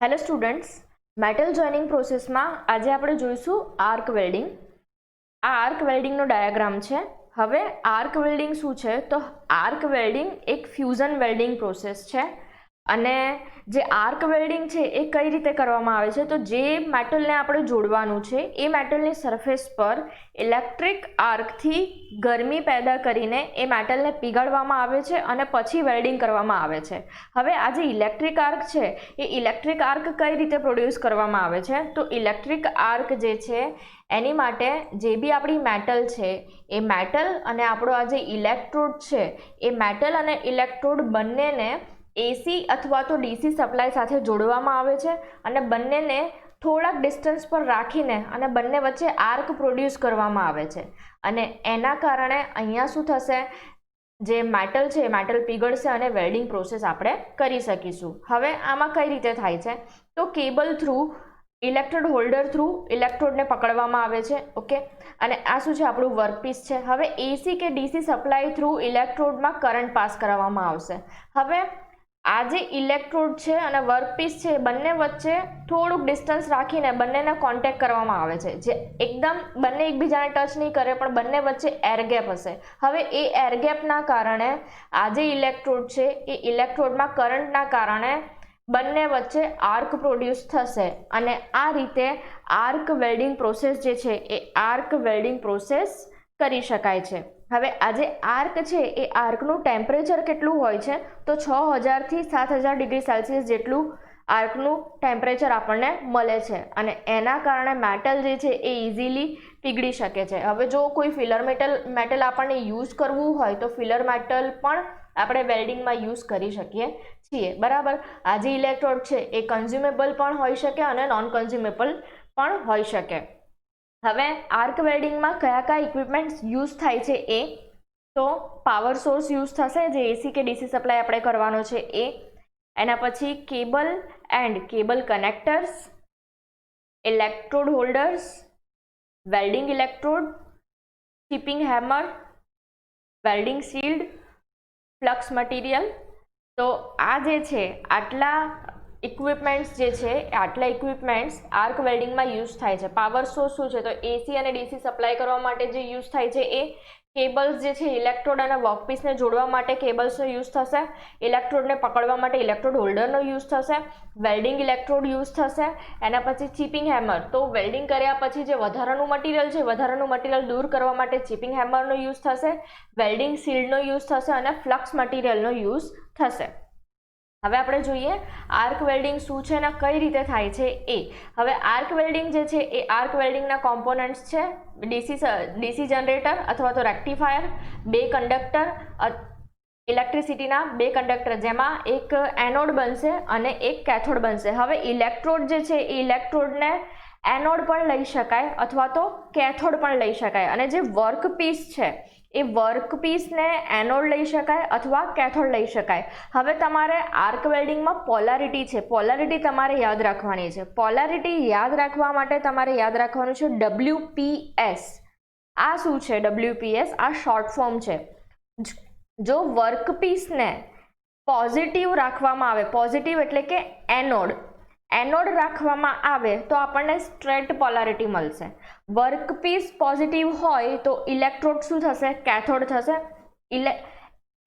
Hello students, metal joining પ્રોસેસમાં આજે આપણે જોઈશું આર્ક વેલ્ડિંગ. આ આર્ક વેલ્ડિંગનો ડાયાગ્રામ છે. હવે આર્ક વેલ્ડિંગ શું છે? તો આર્ક વેલ્ડિંગ એક ફ્યુઝન વેલ્ડિંગ પ્રોસેસ છે. અને જે આર્ક વેલ્ડિંગ છે એ કઈ રીતે કરવામાં આવે છે? તો જે મેટલને આપણે જોડવાનું છે એ મેટલની સરફેસ પર ઇલેક્ટ્રિક આર્કથી ગરમી પેદા કરીને એ મેટલને પીગાળવામાં આવે છે અને પછી વેલ્ડિંગ કરવામાં આવે છે. હવે આ જે ઇલેક્ટ્રિક આર્ક છે એ ઇલેક્ટ્રિક આર્ક કઈ રીતે પ્રોડ્યુસ કરવામાં આવે છે? તો ઇલેક્ટ્રિક આર્ક જે છે એની માટે જે બી આપણી મેટલ છે એ મેટલ અને આપણો આ જે ઇલેક્ટ્રોડ છે એ મેટલ અને ઇલેક્ટ્રોડ બંનેને એસી અથવા તો ડીસી સપ્લાય સાથે જોડવામાં આવે છે અને બંનેને થોડાક ડિસ્ટન્સ પર રાખીને અને બંને વચ્ચે આર્ક પ્રોડ્યુસ કરવામાં આવે છે. અને એના કારણે અહીંયા શું થશે? જે મેટલ છે એ મેટલ પીગળશે અને વેલ્ડિંગ પ્રોસેસ આપણે કરી શકીશું. હવે આમાં કઈ રીતે થાય છે? તો cable through electrode holder through ઇલેક્ટ્રોડને પકડવામાં આવે છે. ઓકે, અને આ શું છે? આપણું વર્કપીસ છે. હવે એસી કે ડીસી સપ્લાય થ્રુ ઇલેક્ટ્રોડમાં કરંટ પાસ કરવામાં આવશે. હવે આ જે ઇલેક્ટ્રોડ છે અને વર્કપીસ છે બંને વચ્ચે થોડુંક ડિસ્ટન્સ રાખીને બંનેને કોન્ટેક્ટ કરવામાં આવે છે. જે એકદમ બંને એકબીજાને ટચ નહીં કરે પણ બંને વચ્ચે એરગેપ હશે. હવે એ એરગેપના કારણે આ જે ઇલેક્ટ્રોડ છે એ ઇલેક્ટ્રોડમાં કરંટના કારણે બંને વચ્ચે આર્ક પ્રોડ્યુસ થશે અને આ રીતે આર્ક વેલ્ડિંગ પ્રોસેસ જે છે એ આર્ક વેલ્ડિંગ પ્રોસેસ કરી શકાય છે. હવે આ જે આર્ક છે એ આર્કનું ટેમ્પરેચર કેટલું હોય છે? તો 6000 થી 7000 ડિગ્રી સેલ્સિયસ જેટલું આર્કનું ટેમ્પરેચર આપણને મળે છે અને એના કારણે મેટલ જે છે એ ઇઝીલી પીગળી શકે છે. હવે જો કોઈ ફિલર મેટલ આપણને યુઝ કરવું હોય તો ફિલર મેટલ પણ આપણે વેલ્ડિંગમાં યુઝ કરી શકીએ છીએ. બરાબર. આ જે ઇલેક્ટ્રોડ છે એ કન્ઝ્યુમેબલ પણ હોઈ શકે અને નોન કન્ઝ્યુમેબલ પણ હોઈ શકે. હવે આર્ક વેલ્ડિંગમાં કયા કયા ઇક્વિપમેન્ટ્સ યુઝ થાય છે એ તો પાવર સોર્સ યુઝ થશે, જે એસી કે ડીસી સપ્લાય આપણે કરવાનો છે એ. એના પછી cable and cable connectors, electrode holders, welding electrode, chipping hammer, welding shield, flux material. તો આ જે છે આટલા ઇક્વિપમેન્ટ્સ જે છે આટલા ઇક્વિપમેન્ટ્સ આર્ક વેલ્ડિંગમાં યુઝ થાય છે. પાવર સોર્સ શું છે? તો એસી અને ડીસી સપ્લાય કરવા માટે જે યુઝ થાય છે એ. કેબલ્સ જે છે ઇલેક્ટ્રોડ અને વર્કપીસને જોડવા માટે કેબલ્સનો યુઝ થશે. ઇલેક્ટ્રોડને પકડવા માટે ઇલેક્ટ્રોડ હોલ્ડરનો યુઝ થશે. વેલ્ડિંગ ઇલેક્ટ્રોડ યુઝ થશે. એના પછી ચિપિંગ હેમર. તો વેલ્ડિંગ કર્યા પછી જે વધારાનું મટીરિયલ છે વધારાનું મટીરિયલ દૂર કરવા માટે ચિપિંગ હેમરનો યુઝ થશે. વેલ્ડિંગ શીલ્ડનો યુઝ થશે અને ફ્લક્સ મટીરિયલનો યુઝ થશે. હવે આપણે જોઈએ આર્ક વેલ્ડિંગ શું છે અને કઈ રીતે થાય છે એ. હવે આર્ક વેલ્ડિંગ જે છે એ આર્ક વેલ્ડિંગના કોમ્પોનન્ટ્સ છે ડીસી જનરેટર અથવા તો રેક્ટિફાયર, બે કંડક્ટર, ઇલેક્ટ્રિસિટીના બે કંડક્ટર જેમાં એક એનોડ બનશે અને એક કેથોડ બનશે. હવે ઇલેક્ટ્રોડ જે છે એ ઇલેક્ટ્રોડને એનોડ પણ લઈ શકાય અથવા તો કેથોડ પણ લઈ શકાય અને જે વર્કપીસ છે એ વર્કપીસને એનોડ લઈ શકાય અથવા કેથોડ લઈ શકાય. હવે તમારે આર્ક વેલ્ડિંગમાં પોલારિટી છે, પોલારિટી તમારે યાદ રાખવાની છે. પોલારિટી યાદ રાખવા માટે તમારે યાદ રાખવાનું છે WPS. આ શું છે WPS? આ શોર્ટ ફોર્મ છે. જો વર્કપીસને પોઝિટિવ રાખવામાં આવે, પોઝિટિવ એટલે કે એનોડ રાખવામાં આવે તો આપણને સ્ટ્રેટ પોલારિટી મળશે. વર્કપીસ પોઝિટિવ હોય તો ઇલેક્ટ્રોડ શું થશે? કેથોડ થશે.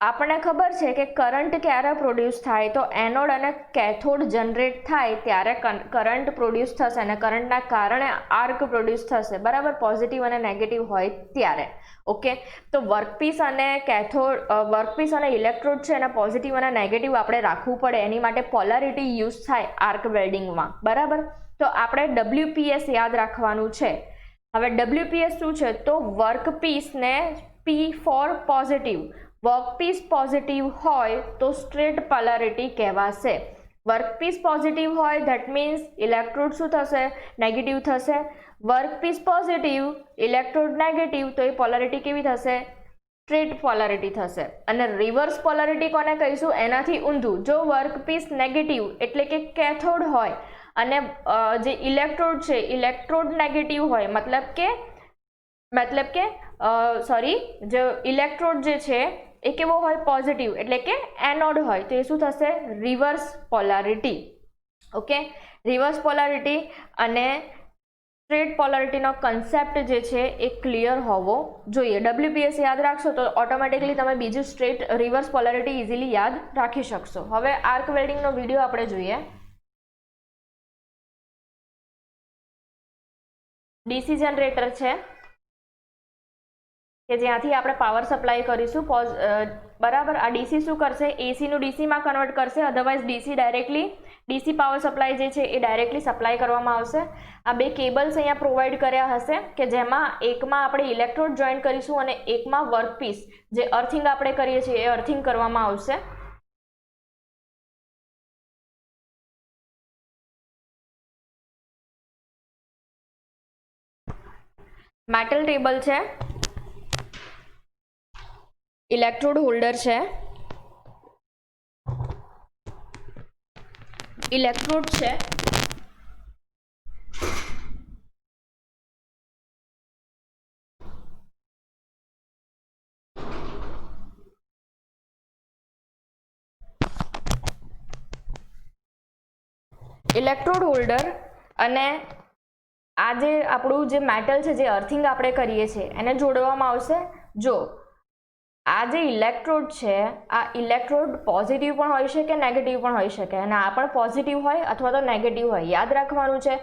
આપણને ખબર છે કે કરંટ ક્યારે પ્રોડ્યુસ થાય? તો એનોડ અને કેથોડ જનરેટ થાય ત્યારે કરંટ પ્રોડ્યુસ થશે અને કરંટના કારણે આર્ક પ્રોડ્યુસ થશે. બરાબર, પોઝિટિવ અને નેગેટિવ હોય ત્યારે. ઓકે, તો વર્કપીસ અને ઇલેક્ટ્રોડ છે અને પોઝિટિવ અને નેગેટિવ આપણે રાખવું પડે. એની માટે પોલારિટી યુઝ થાય આર્ક વેલ્ડિંગમાં. બરાબર, તો આપણે WPS યાદ રાખવાનું છે. હવે WPS શું છે? તો વર્કપીસને P for positive, workpiece positive હોય તો સ્ટ્રેટ પોલારિટી કહેવાશે. વર્કપીસ પોઝિટિવ હોય ધેટ મીન્સ ઇલેક્ટ્રોડ શું થશે? નેગેટિવ થશે. વર્કપીસ પોઝિટિવ, ઇલેક્ટ્રોડ નેગેટિવ, તો એ પોલારિટી કેવી થશે? સ્ટ્રેટ પોલારિટી થશે. અને રિવર્સ પોલારિટી કોને કહીશું? એનાથી ઊંધું. જો વર્કપીસ નેગેટિવ એટલે કે કેથોડ હોય અને જે ઇલેક્ટ્રોડ છે ઇલેક્ટ્રોડ નેગેટિવ હોય મતલબ કે જો ઇલેક્ટ્રોડ જે છે એ કેવો હોય? પોઝિટિવ એટલે કે એનોડ હોય તો એ શું થશે? Reverse polarity. Okay, reverse polarity અને સ્ટ્રેટ પોલારિટીનો કન્સેપ્ટ જે છે એ ક્લિયર હોવો જોઈએ. WPS યાદ રાખશો તો ઓટોમેટિકલી તમે બીજું સ્ટ્રેટ રિવર્સ પોલારિટી ઇઝીલી યાદ રાખી શકશો. હવે આર્ક વેલ્ડિંગનો વિડીયો આપણે જોઈએ. ડીસી જનરેટર છે કે જ્યાંથી આપણે પાવર સપ્લાય કરીશું. બરાબર, આ ડીસી શું કરશે, એસીનું ડીસીમાં કન્વર્ટ કરશે. Otherwise DC directly DC power supply જે છે એ ડાયરેક્ટલી સપ્લાય કરવામાં આવશે. આ બે કેબલ્સ અહીંયા પ્રોવાઈડ કર્યા હશે કે જેમાં એકમાં આપણે ઇલેક્ટ્રોડ જોઈન કરીશું અને એકમાં વર્કપીસ જે અર્થિંગ આપણે કરીએ છીએ એ અર્થિંગ કરવામાં આવશે. મેટલ ટેબલ છે, ઇલેક્ટ્રોડ હોલ્ડર છે, ઇલેક્ટ્રોડ છે, ઇલેક્ટ્રોડ હોલ્ડર અને આ જે આપણું જે મેટલ છે જે અર્થિંગ આપણે કરીએ છીએ એને જોડવામાં આવશે. જો આ જે ઇલેક્ટ્રોડ છે આ ઇલેક્ટ્રોડ પોઝિટિવ પણ હોઈ શકે, નેગેટિવ પણ હોઈ શકે, અને આ પણ પોઝિટિવ હોય અથવા તો નેગેટિવ હોય. યાદ રાખવાનું છે,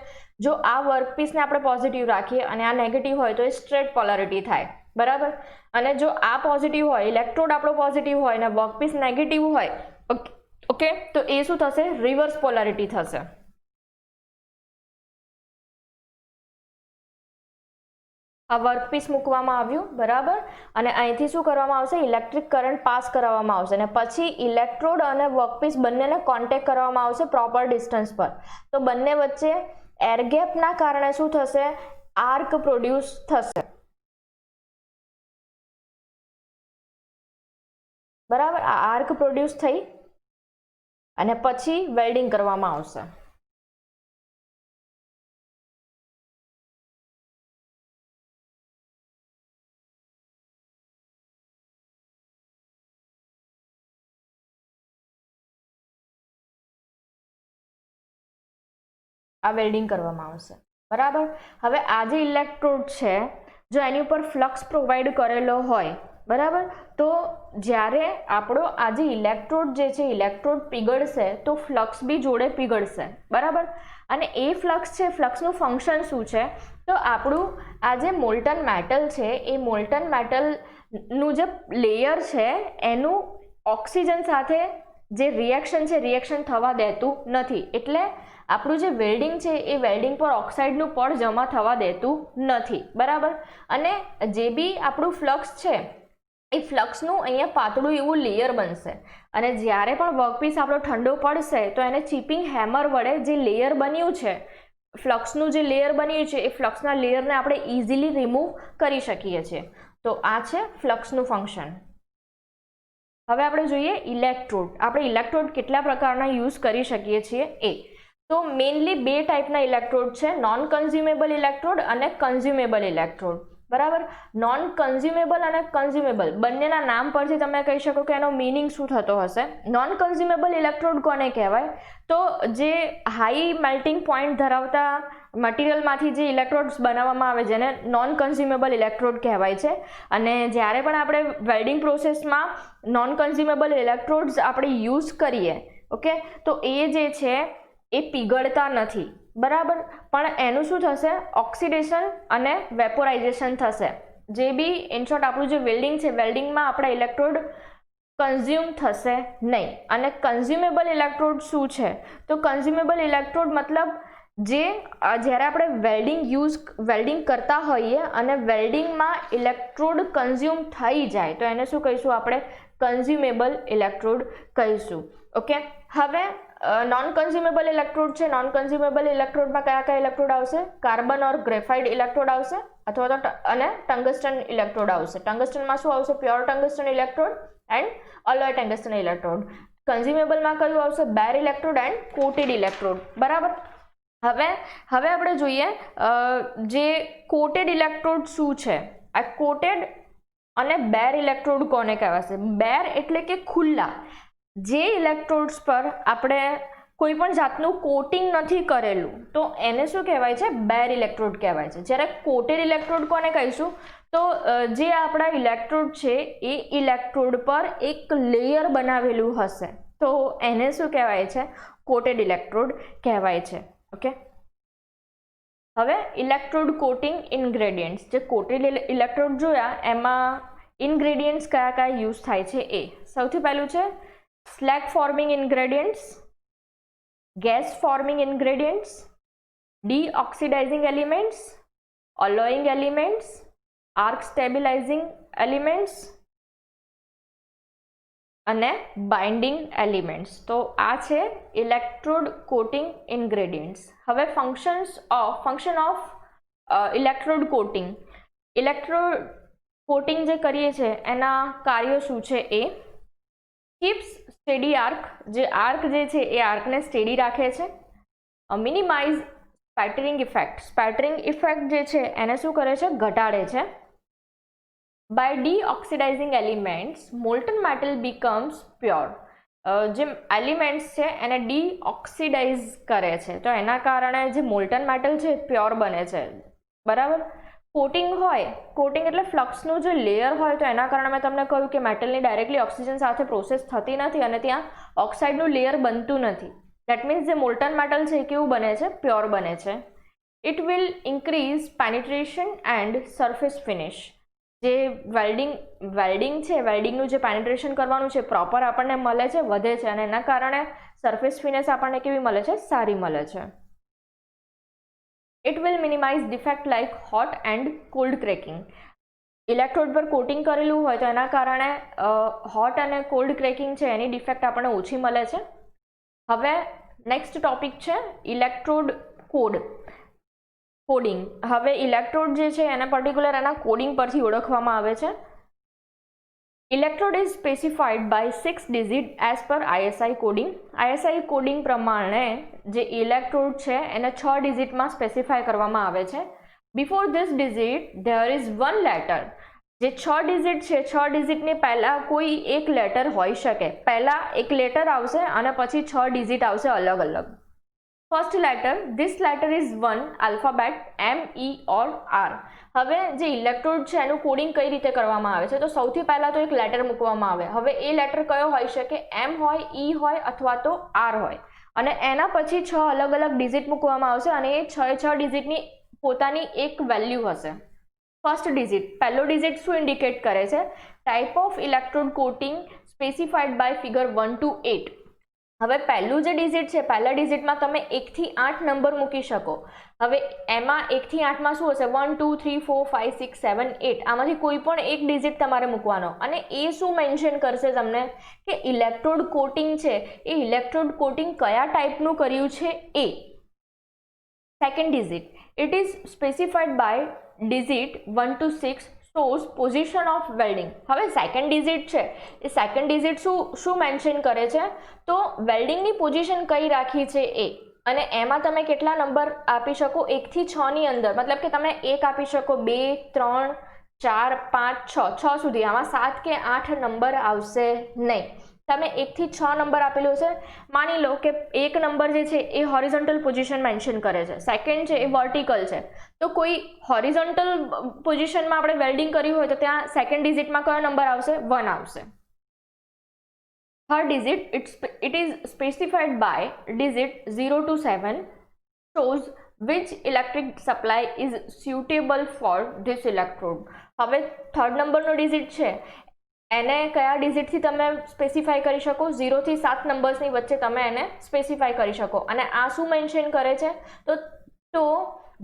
જો આ વર્કપીસને આપણે પોઝિટિવ રાખીએ અને આ નેગેટિવ હોય તો એ સ્ટ્રેટ પોલારિટી થાય. બરાબર, અને જો આ પોઝિટિવ હોય, ઇલેક્ટ્રોડ આપણો પોઝિટિવ હોય અને વર્કપીસ નેગેટિવ હોય, ઓકે, તો એ શું થશે, રિવર્સ પોલારિટી થશે. આ વર્કપીસ મૂકવામાં આવ્યું, બરાબર, અને અહીંથી શું કરવામાં આવશે, ઇલેક્ટ્રિક કરંટ પાસ કરાવવામાં આવશે અને પછી ઇલેક્ટ્રોડ અને વર્કપીસ બંનેને કોન્ટેક્ટ કરવામાં આવશે પ્રોપર ડિસ્ટન્સ પર. તો બંને વચ્ચે એર ગેપના કારણે શું થશે, આર્ક પ્રોડ્યુસ થશે. બરાબર, આ આર્ક પ્રોડ્યુસ થઈ અને પછી વેલ્ડિંગ કરવામાં આવશે. આ વેલ્ડિંગ કરવામાં આવશે. બરાબર, હવે આ જે ઇલેક્ટ્રોડ છે જો એની ઉપર ફ્લક્સ પ્રોવાઈડ કરેલો હોય, બરાબર, તો જ્યારે આપણો આ જે ઇલેક્ટ્રોડ જે છે ઇલેક્ટ્રોડ પીગળશે તો ફ્લક્સ બી જોડે પીગળશે. બરાબર, અને એ ફ્લક્સ છે, ફ્લક્સનું ફંક્શન શું છે, તો આપણું આ જે મોલ્ટન મેટલ છે એ મોલ્ટન મેટલનું જે લેયર છે એનું ઓક્સિજન સાથે જે રિએક્શન છે રિએક્શન થવા દેતું નથી. એટલે આપણું જે વેલ્ડિંગ છે એ વેલ્ડિંગ પર ઓક્સાઇડનું પડ જમા થવા દેતું નથી. બરાબર, અને જે બી આપણું ફ્લક્સ છે એ ફ્લક્સનું અહીંયા પાતળું એવું લેયર બનશે અને જ્યારે પણ વર્કપીસ આપણો ઠંડો પડશે તો એને ચીપિંગ હેમર વડે જે લેયર બન્યું છે, ફ્લક્સનું જે લેયર બન્યું છે એ ફ્લક્સના લેયરને આપણે ઇઝીલી રિમૂવ કરી શકીએ છીએ. તો આ છે ફ્લક્સનું ફંક્શન. હવે આપણે જોઈએ ઇલેક્ટ્રોડ. આપણે ઇલેક્ટ્રોડ કેટલા પ્રકારના યુઝ કરી શકીએ છીએ એ. તો મેઇનલી બે ટાઈપના ઇલેક્ટ્રોડ છે, નોન કન્ઝ્યુમેબલ ઇલેક્ટ્રોડ અને કન્ઝ્યુમેબલ ઇલેક્ટ્રોડ. બરાબર, નોન કન્ઝ્યુમેબલ અને કન્ઝ્યુમેબલ બંનેના નામ પરથી તમે કહી શકો કે એનો મિનિંગ શું થતો હશે. નોન કન્ઝ્યુમેબલ ઇલેક્ટ્રોડ કોને કહેવાય, તો જે હાઈ મેલ્ટિંગ પોઈન્ટ ધરાવતા મટીરિયલમાંથી જે ઇલેક્ટ્રોડ્સ બનાવવામાં આવે જેને નોન કન્ઝ્યુમેબલ ઇલેક્ટ્રોડ કહેવાય છે. અને જ્યારે પણ આપણે વેલ્ડિંગ પ્રોસેસમાં નોન કન્ઝ્યુમેબલ ઇલેક્ટ્રોડ્સ આપણે યુઝ કરીએ, ઓકે, તો એ જે છે એ પીગળતા નથી. બરાબર, પણ એનું શું થશે, ઓક્સિડેશન અને વેપોરાઇઝેશન થશે. જે બી ઇનશોર્ટ આપણું જે વેલ્ડિંગ છે વેલ્ડિંગમાં આપણા ઇલેક્ટ્રોડ કન્ઝ્યુમ થશે નહીં. અને કન્ઝ્યુમેબલ ઇલેક્ટ્રોડ શું છે, તો કન્ઝ્યુમેબલ ઇલેક્ટ્રોડ મતલબ જે જ્યારે આપણે વેલ્ડિંગ કરતા હોઈએ અને વેલ્ડિંગમાં ઇલેક્ટ્રોડ કન્ઝ્યુમ થઈ જાય તો એને શું કહીશું, આપણે કન્ઝ્યુમેબલ ઇલેક્ટ્રોડ કહીશું. ઓકે, હવે નોન કન્ઝ્યુમેબલ ઇલેક્ટ્રોડ છે. નોન કન્ઝ્યુમેબલ ઇલેક્ટ્રોડમાં કયા કયા ઇલેક્ટ્રોડ આવશે, કાર્બન ઓર ગ્રેફાઇટ ઇલેક્ટ્રોડ આવશે અથવા તો અને ટંગસ્ટન ઇલેક્ટ્રોડ આવશે. ટંગસ્ટનમાં શું આવશે, pure tungsten electrode and alloy tungsten electrode. કન્ઝ્યુમેબલમાં કયું આવશે, bare electrode and coated electrode. બરાબર, હવે આપણે જોઈએ જે કોટેડ ઇલેક્ટ્રોડ શું છે. આ કોટેડ અને બેર ઇલેક્ટ્રોડ કોને કહેવાશે. બેર એટલે કે ખુલ્લા. જે ઇલેક્ટ્રોડ્સ પર આપણે કોઈ પણ જાતનું કોટિંગ નથી કરેલું તો એને શું કહેવાય છે? બેર ઇલેક્ટ્રોડ કહેવાય છે. જ્યારે કોટેડ ઇલેક્ટ્રોડ કોને કહીશું? તો જે આપણા ઇલેક્ટ્રોડ છે એ ઇલેક્ટ્રોડ પર એક લેયર બનાવેલું હશે તો એને શું કહેવાય છે? કોટેડ ઇલેક્ટ્રોડ કહેવાય છે. ઓકે, હવે ઇલેક્ટ્રોડ કોટિંગ ઇન્ગ્રેડિયન્ટ્સ. જે કોટેડ ઇલેક્ટ્રોડ જોયા એમાં ઇન્ગ્રેડિયન્ટ્સ કયા કયા યુઝ થાય છે એ. સૌથી પહેલું છે slag forming ingredients, gas forming ingredients, deoxidising elements, alloying elements, arc stabilising elements અને બાઇન્ડિંગ એલિમેન્ટ્સ. તો આ છે ઇલેક્ટ્રોડ કોટિંગ ઇન્ગ્રેડિયન્ટ્સ. હવે function of electrode coating. Electrode coating જે કરીએ છીએ એના કાર્યો શું છે? એ કીપ્સ સ્ટેડી આર્ક. જે આર્ક જે છે એ આર્કને સ્ટેડી રાખે છે. Minimise spattering effect. Spattering effect જે છે એને શું કરે છે? ઘટાડે છે. By deoxidising elements Moulton metal becomes pure. જે એલિમેન્ટ્સ છે એને ડીઓક્સિડાઇઝ કરે છે તો એના કારણે જે મોલ્ટન મેટલ છે પ્યોર બને છે. બરાબર. કોટિંગ હોય, કોટિંગ એટલે ફ્લક્સનું જે લેયર હોય તો એના કારણે મેં તમને કહ્યું કે મેટલની ડાયરેક્ટલી ઓક્સિજન સાથે પ્રોસેસ થતી નથી અને ત્યાં ઓક્સાઇડનું લેયર બનતું નથી. દેટ મીન્સ જે મોલ્ટન મેટલ છે એ કેવું બને છે? પ્યોર બને છે. It will increase penetration and surface finish. જે વેલ્ડિંગ છે, વેલ્ડિંગનું જે પેનિટ્રેશન કરવાનું છે પ્રોપર આપણને મળે છે, વધે છે અને એના કારણે સરફેસ ફિનિશ આપણને કેવી મળે છે? સારી મળે છે. It will minimise defect like hot and cold cracking. Electrode પર કોટિંગ કરેલું હોય તો એના કારણે હોટ અને કોલ્ડ ક્રેકિંગ છે એની ડિફેક્ટ આપણને ઓછી મળે છે. હવે નેક્સ્ટ ટોપિક છે ઇલેક્ટ્રોડ કોડિંગ. હવે ઇલેક્ટ્રોડ જે છે એને પર્ટિક્યુલર એના કોડિંગ પરથી ઓળખવામાં આવે છે. Electrode is specified by 6 digit as per ISI coding. ISI coding પ્રમાણે જે ઇલેક્ટ્રોડ છે એને 6 ડિજિટમાં સ્પેસિફાય કરવામાં આવે છે. Before this digit there is 1 letter. જે 6 ડિજિટ છે 6 ડિજિટની પહેલાં કોઈ એક લેટર હોઈ શકે. પહેલાં એક લેટર આવશે અને પછી 6 ડિજિટ આવશે અલગ અલગ. First letter, this letter is 1 alphabet M, E or R. હવે જે ઇલેક્ટ્રોડ છે એનું કોડિંગ કઈ રીતે કરવામાં આવે છે? તો સૌથી પહેલાં તો એક લેટર મૂકવામાં આવે. હવે એ લેટર કયો હોઈ શકે? M હોય, E હોય અથવા તો R હોય અને એના પછી 6 અલગ અલગ ડિજિટ મૂકવામાં આવશે અને એ 6 ડિજિટની પોતાની એક વેલ્યુ હશે. ફર્સ્ટ ડિજિટ, પહેલો ડિજિટ શું ઇન્ડિકેટ કરે છે? Type of electrode coating specified by figure 1 to 8. હવે પહેલું જે ડિજિટ છે પહેલા ડિજિટમાં તમે 1 થી 8 નંબર મૂકી શકો. હવે એમાં 1 થી 8માં શું હશે? 1 2 3 4 5 6 7 8. આમાંથી કોઈ પણ એક ડિજિટ તમારે મૂકવાનો અને એ શું મેન્શન કરશે તમને કે ઇલેક્ટ્રોડ કોટિંગ છે એ ઇલેક્ટ્રોડ કોટિંગ કયા ટાઈપનું કર્યું છે એ. Second digit, it is specified by digit 1 to 6 shows position of welding. હવે સેકન્ડ ડિજિટ છે એ સેકન્ડ ડિજિટ શું મેન્શન કરે છે? તો વેલ્ડિંગની પોઝિશન કઈ રાખી છે એ. અને એમાં તમે કેટલા નંબર આપી શકો? 1 થી 6 ની અંદર. મતલબ કે તમે 1 આપી શકો, 2 3 4 5 6 સુધી. આમાં 7 કે 8 નંબર આવશે નહીં. તમે 1 થી 6 નંબર આપેલું હશે. માની લો કે એક નંબર જે છે એ હોરિઝોન્ટલ પોઝિશન મેન્શન કરે છે, સેકન્ડ છે એ વર્ટિકલ છે. તો કોઈ હોરિઝોન્ટલ પોઝિશનમાં આપણે વેલ્ડિંગ કર્યું હોય તો ત્યાં સેકન્ડ ડિજિટમાં કયો નંબર આવશે? 1 આવશે. Third digit, it is specified by digit 0 to 7 shows which electric supply is suitable for this electrode. હવે થર્ડ નંબરનો ડિજિટ છે એને કયા ડિજિટથી તમે સ્પેસિફાઈ કરી શકો? 0 થી 7 નંબર્સની વચ્ચે તમે એને સ્પેસિફાઈ કરી શકો. અને આ શું મેન્શન કરે છે? તો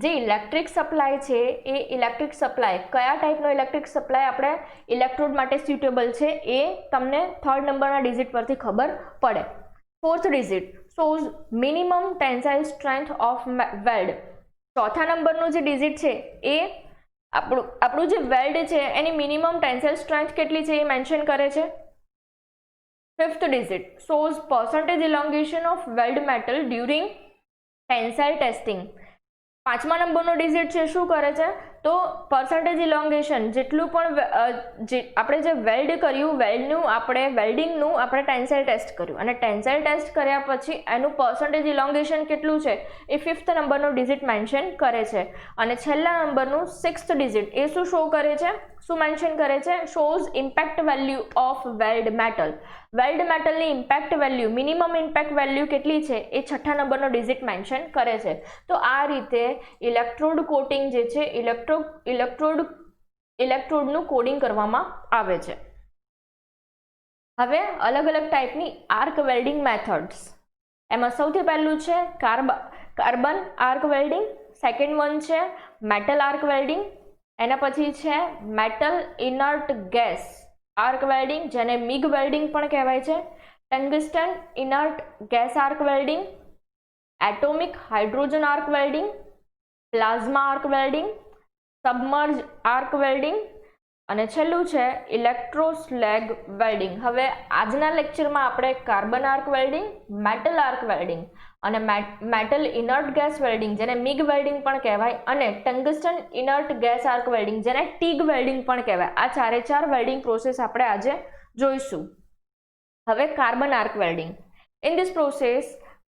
જે ઇલેક્ટ્રિક સપ્લાય છે એ ઇલેક્ટ્રિક સપ્લાય કયા ટાઈપનો ઇલેક્ટ્રિક સપ્લાય આપણે ઇલેક્ટ્રોડ માટે સ્યુટેબલ છે એ તમને થર્ડ નંબરના ડિજિટ પરથી ખબર પડે. Fourth digit shows minimum tensile strength of weld. ચોથા નંબરનું જે ડિજિટ છે એ આપણું જે વેલ્ડ છે એની મિનિમમ ટેન્સાઇલ સ્ટ્રેન્થ કેટલી છે એ મેન્શન કરે છે. Fifth digit shows percentage elongation of weld metal during tensile testing. પાંચમા નંબરનો ડિજિટ છે શું કરે છે? તો percentage elongation જેટલું પણ આપણે જે વેલ્ડ કર્યું વેલ્ડિંગનું આપણે ટેન્સાઇલ ટેસ્ટ કર્યું અને ટેન્સાઇલ ટેસ્ટ કર્યા પછી એનું percentage elongation કેટલું છે એ 5th નંબરનો ડિજિટ મેન્શન કરે છે અને છેલ્લા નંબરનું 6th ડિજિટ એ શું શો કરે છે, શું મેન્શન કરે છે, shows impact value of weld મેટલની impact value, minimum impact value કેટલી છે એ 6થા નંબરનો ડિજિટ મેન્શન કરે છે. તો આ રીતે ઇલેક્ટ્રોડ કોટિંગ જે છે ઇલેક્ટ્રોડનું કોડિંગ કરવામાં આવે છે. હવે અલગ અલગ ટાઈપની આર્ક વેલ્ડિંગ મેથડ્સ, એમાં સૌથી પહેલું છે carbon arc welding, second one છે મેટલ આર્ક વેલ્ડિંગ, એના પછી છે metal inert gas arc welding જેને મિગ વેલ્ડિંગ પણ કહેવાય છે, tungsten inert gas arc welding, atomic hydrogen arc welding, plasma arc welding, submerge arc welding અને છેલ્લું છે ઇલેક્ટ્રોસ્લેગ વેલ્ડિંગ. હવે આજના લેક્ચરમાં આપણે carbon arc welding, metal arc welding અને મેટલ ઇનર્ટ ગેસ વેલ્ડિંગ જેને મિગ વેલ્ડિંગ પણ કહેવાય અને tungsten inert gas arc welding જેને ટીગ વેલ્ડિંગ પણ કહેવાય, આ ચાર વેલ્ડિંગ પ્રોસેસ આપણે આજે જોઈશું. હવે carbon arc welding. In this process